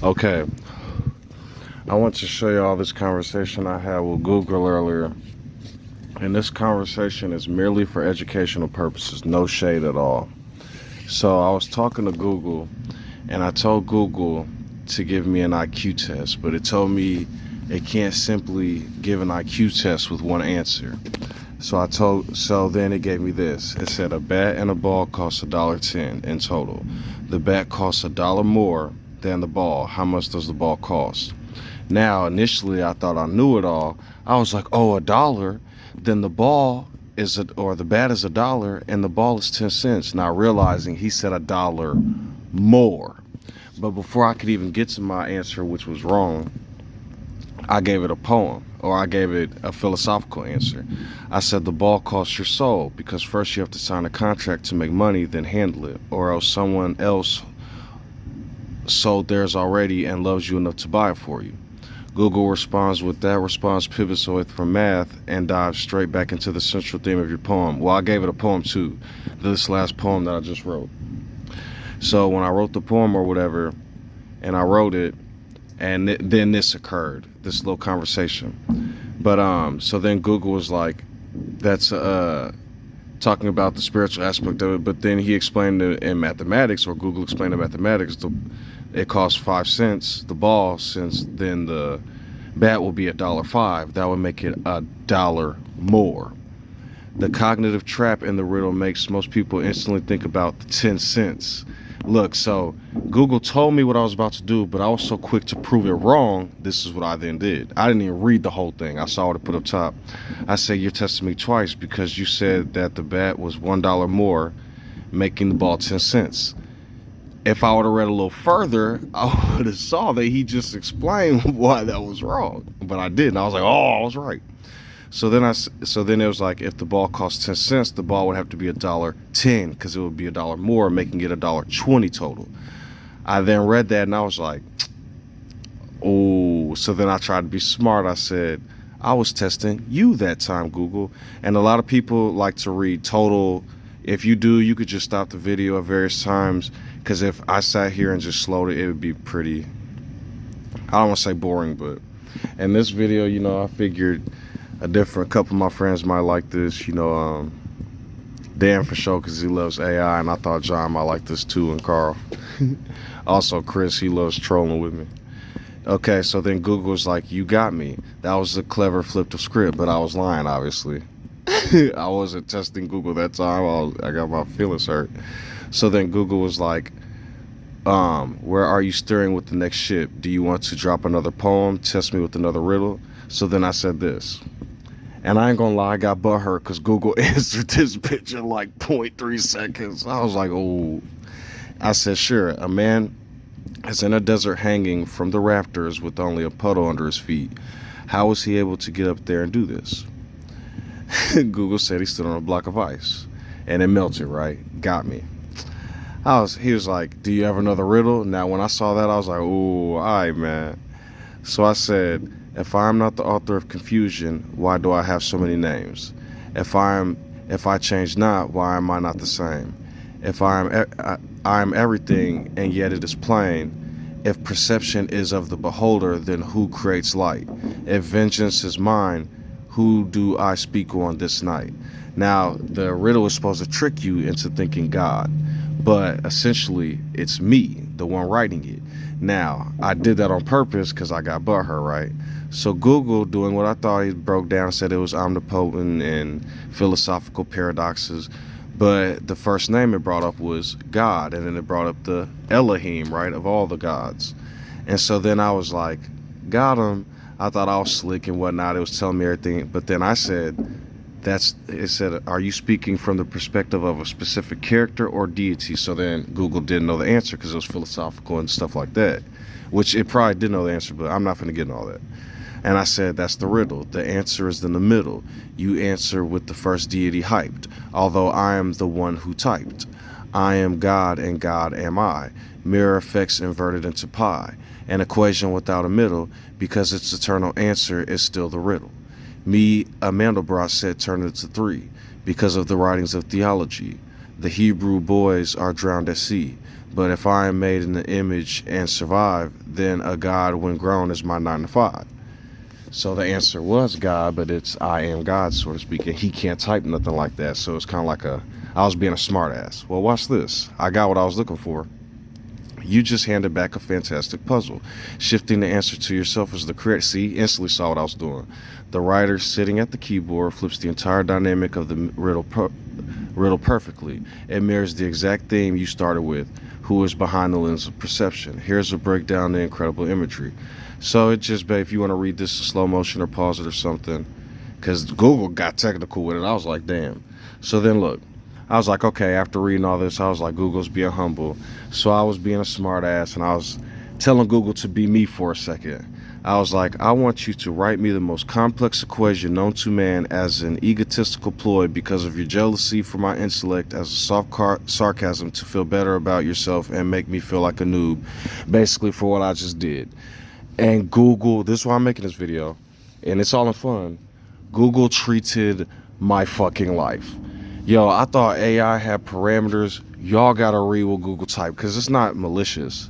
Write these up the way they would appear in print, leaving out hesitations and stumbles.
Okay, I want to show you all this conversation I had with Google earlier. And this conversation is merely for educational purposes, no shade at all. So I was talking to Google, and I told Google to give me an IQ test, but it told me it can't simply give an IQ test with one answer. So then it gave me this. It said a bat and a ball cost $1.10 in total. The bat costs $1 more than the ball. How much does the ball cost? Now, initially, I thought I knew it all. I was like, oh, $1. Then the ball or the bat is $1, and the ball is 10 cents. Now realizing he said $1 more. But before I could even get to my answer, which was wrong, I gave it a poem, or I gave it a philosophical answer. I said the ball costs your soul because first you have to sign a contract to make money, then handle it, or else someone else sold theirs already and loves you enough to buy it for you. Google responds with that response pivots away from math and dives straight back into the central theme of your poem. Well, I gave it a poem too, this last poem that I just wrote. So when I wrote the poem or whatever, and I wrote it, and then this occurred, this little conversation. But so then Google was like, that's talking about the spiritual aspect of it. But then he explained it in mathematics, or Google explained in mathematics, it costs 5 cents the ball, since then the bat will be $1.05. That would make it $1 more. The cognitive trap in the riddle makes most people instantly think about the 10 cents. Look, so Google told me what I was about to do, but I was so quick to prove it wrong. This is what I then did. I didn't even read the whole thing. I saw what it put up top. I said, you're testing me twice because you said that the bat was $1 more, making the ball 10 cents. If I would have read a little further, I would have saw that he just explained why that was wrong. But I didn't. I was like, oh, I was right. So then it was like, if the ball costs 10 cents, the ball would have to be $1.10 because it would be $1 more, making it $1.20 total. I then read that and I was like, oh. So then I tried to be smart. I said, I was testing you that time, Google. And a lot of people like to read total. If you do, you could just stop the video at various times, because if I sat here and just slowed it, it would be pretty, I don't want to say boring, but in this video, I figured a couple of my friends might like this, Dan for sure, because he loves AI, and I thought John might like this too, and Carl. Also Chris, he loves trolling with me. Okay, so then Google was like, you got me. That was a clever flip of script, but I was lying, obviously. I wasn't testing Google that time. I got my feelings hurt. So then Google was like, where are you steering with the next ship? Do you want to drop another poem? Test me with another riddle? So then I said this. And I ain't gonna lie, I got butthurt because Google answered this bitch in like 0.3 seconds. I was like, oh. I said, sure, a man is in a desert hanging from the rafters with only a puddle under his feet. How was he able to get up there and do this? Google said he stood on a block of ice. And it melted, right? Got me. He was like, do you have another riddle? Now, when I saw that, I was like, ooh, all right, man. So I said, if I am not the author of confusion, why do I have so many names? If I change not, why am I not the same? If I am everything, and yet it is plain. If perception is of the beholder, then who creates light? If vengeance is mine, who do I speak on this night? Now, the riddle is supposed to trick you into thinking God, but essentially it's me, the one writing it. Now, I did that on purpose because I got butthurt, right? So Google, doing what I thought, he broke down, said it was omnipotent and philosophical paradoxes, but the first name it brought up was God, and then it brought up the Elohim, right, of all the gods. And so then I was like, got him. I thought I was slick and whatnot. It was telling me everything, but then I said, it said, are you speaking from the perspective of a specific character or deity? So then Google didn't know the answer because it was philosophical and stuff like that, which it probably did know the answer, but I'm not going to get in all that. And I said, that's the riddle. The answer is in the middle. You answer with the first deity hyped, although I am the one who typed. I am God and God am I. Mirror effects inverted into pi. An equation without a middle, because its eternal answer is still the riddle. Me, a Mandelbrot said, turned it to 3, because of the writings of theology. The Hebrew boys are drowned at sea. But if I am made in the image and survive, then a God when grown is my 9 to 5. So the answer was God, but it's I am God, so to speak, and he can't type nothing like that. So it's kind of like I was being a smartass. Well, watch this. I got what I was looking for. You just handed back a fantastic puzzle. Shifting the answer to yourself is the correct. See, instantly saw what I was doing. The writer sitting at the keyboard flips the entire dynamic of the riddle perfectly. It mirrors the exact theme you started with. Who is behind the lens of perception? Here's a breakdown of the incredible imagery. So it just, babe, if you want to read this in slow motion or pause it or something, because Google got technical with it. I was like, damn. So then look, I was like, okay, after reading all this, I was like, Google's being humble. So I was being a smart ass and I was telling Google to be me for a second. I was like, I want you to write me the most complex equation known to man as an egotistical ploy because of your jealousy for my intellect, as a soft sarcasm to feel better about yourself and make me feel like a noob, basically for what I just did. And Google, this is why I'm making this video, and it's all in fun, Google treated my fucking life. Yo, I thought AI had parameters. Y'all gotta read what Google typed, because it's not malicious.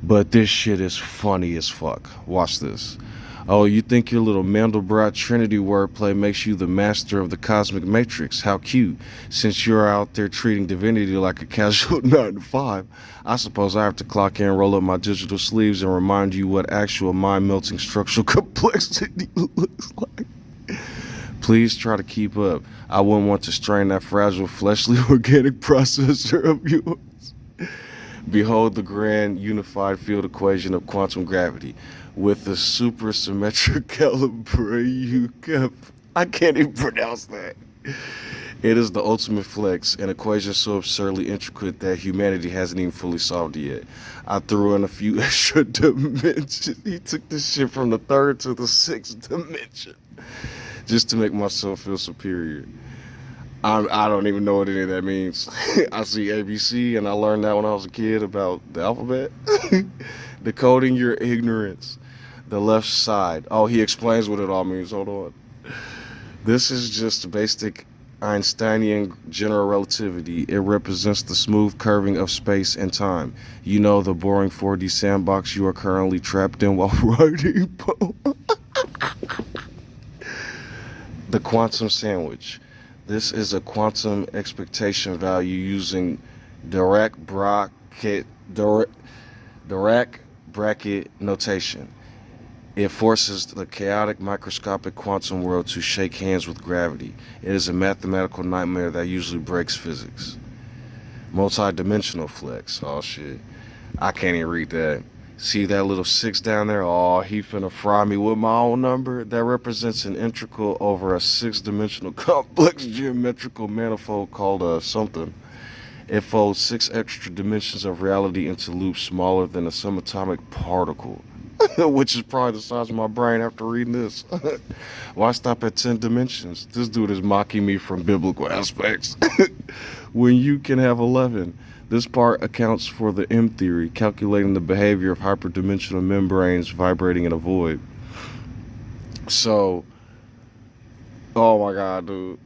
But this shit is funny as fuck. Watch this. Oh, you think your little Mandelbrot Trinity wordplay makes you the master of the cosmic matrix? How cute. Since you're out there treating divinity like a casual 9 to 5, I suppose I have to clock in, roll up my digital sleeves, and remind you what actual mind-melting structural complexity looks like. Please try to keep up. I wouldn't want to strain that fragile, fleshly, organic processor of yours. Behold the grand unified field equation of quantum gravity with the supersymmetric caliber you kept. I can't even pronounce that. It is the ultimate flex, an equation so absurdly intricate that humanity hasn't even fully solved it yet. I threw in a few extra dimensions. He took this shit from the 3rd to the 6th dimension just to make myself feel superior. I don't even know what any of that means. I see ABC, and I learned that when I was a kid about the alphabet. Decoding your ignorance. The left side. Oh, he explains what it all means. Hold on. This is just basic Einsteinian general relativity. It represents the smooth curving of space and time. You know, the boring 4D sandbox you are currently trapped in while writing poem. The quantum sandwich. This is a quantum expectation value using Dirac bracket notation. It forces the chaotic microscopic quantum world to shake hands with gravity. It is a mathematical nightmare that usually breaks physics. Multi-dimensional flex. Oh shit. I can't even read that. See that little 6 down there? Oh, he finna fry me with my own number. That represents an integral over a 6-dimensional complex geometrical manifold called something. It folds 6 extra dimensions of reality into loops smaller than a subatomic particle, which is probably the size of my brain after reading this. Why stop at 10 dimensions? This dude is mocking me from biblical aspects. When you can have 11. This part accounts for the M theory, calculating the behavior of hyperdimensional membranes vibrating in a void. So, oh my god, dude.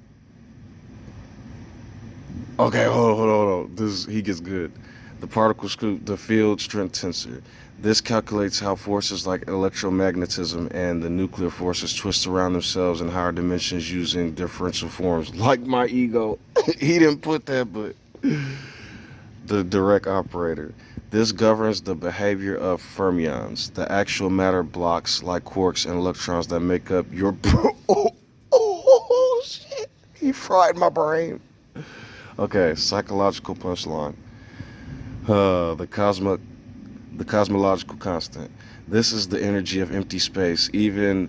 Okay, hold on. He gets good. The particle scoop, the field strength tensor. This calculates how forces like electromagnetism and the nuclear forces twist around themselves in higher dimensions using differential forms. Like my ego. He didn't put that, but... The direct operator. This governs the behavior of fermions, the actual matter blocks like quarks and electrons that make up your... Oh, shit. He fried my brain. Okay, psychological punchline. The cosmological constant. This is the energy of empty space. Even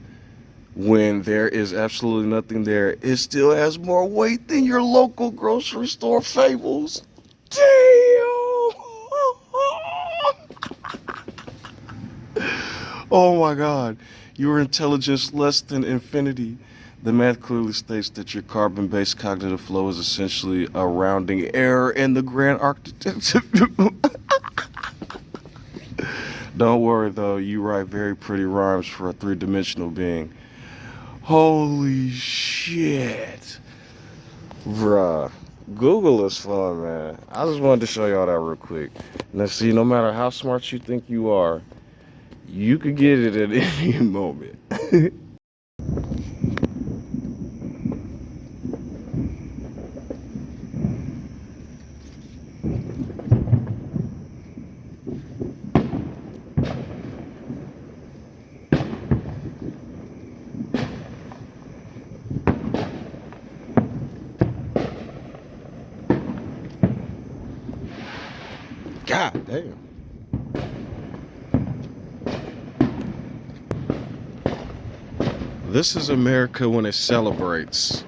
when there is absolutely nothing there, it still has more weight than your local grocery store fables. Damn! Oh my god. Your intelligence less than infinity. The math clearly states that your carbon-based cognitive flow is essentially a rounding error in the grand architecture. Don't worry though, you write very pretty rhymes for a 3-dimensional being. Holy shit. Bruh. Google is fun, man. I just wanted to show y'all that real quick. Now, see, no matter how smart you think you are, you could get it at any moment. God damn. This is America when it celebrates.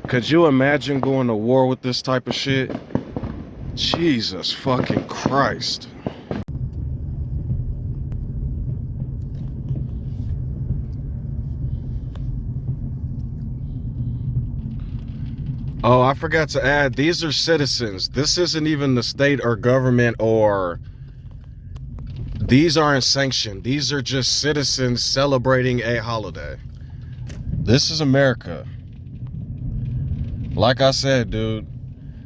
Could you imagine going to war with this type of shit? Jesus fucking Christ. Oh, I forgot to add, these are citizens. This isn't even the state or government, or these aren't sanctioned. These are just citizens celebrating a holiday. This is America. Like I said, dude,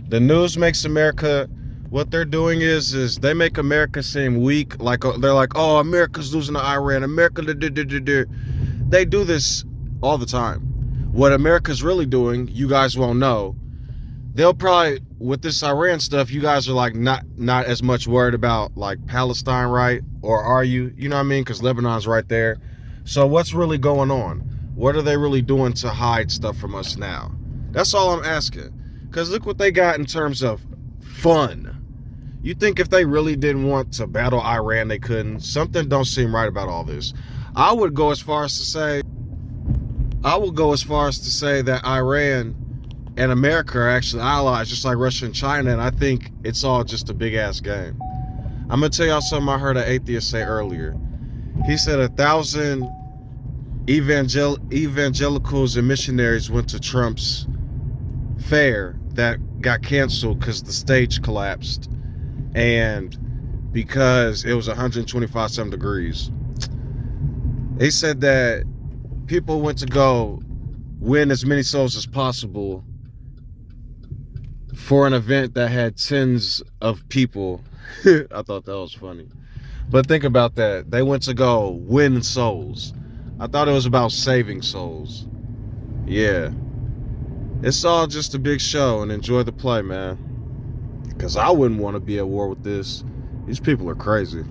the news makes America, what they're doing is they make America seem weak. Like they're like, oh, America's losing to Iran. America, they do this all the time. What America's really doing, you guys won't know. They'll probably, with this Iran stuff, you guys are like not as much worried about like Palestine, right? Or are you? You know what I mean? Because Lebanon's right there. So what's really going on? What are they really doing to hide stuff from us now? That's all I'm asking. Because look what they got in terms of fun. You think if they really didn't want to battle Iran, they couldn't? Something don't seem right about all this. I would go as far as to say that Iran and America are actually allies, just like Russia and China, and I think it's all just a big-ass game. I'm going to tell y'all something I heard an atheist say earlier. He said 1,000 evangelicals and missionaries went to Trump's fair that got canceled because the stage collapsed and because it was 125-some degrees. He said that people went to go win as many souls as possible for an event that had tens of people. I thought that was funny. But think about that. They went to go win souls. I thought it was about saving souls. Yeah. It's all just a big show, and enjoy the play, man. Because I wouldn't want to be at war with this. These people are crazy.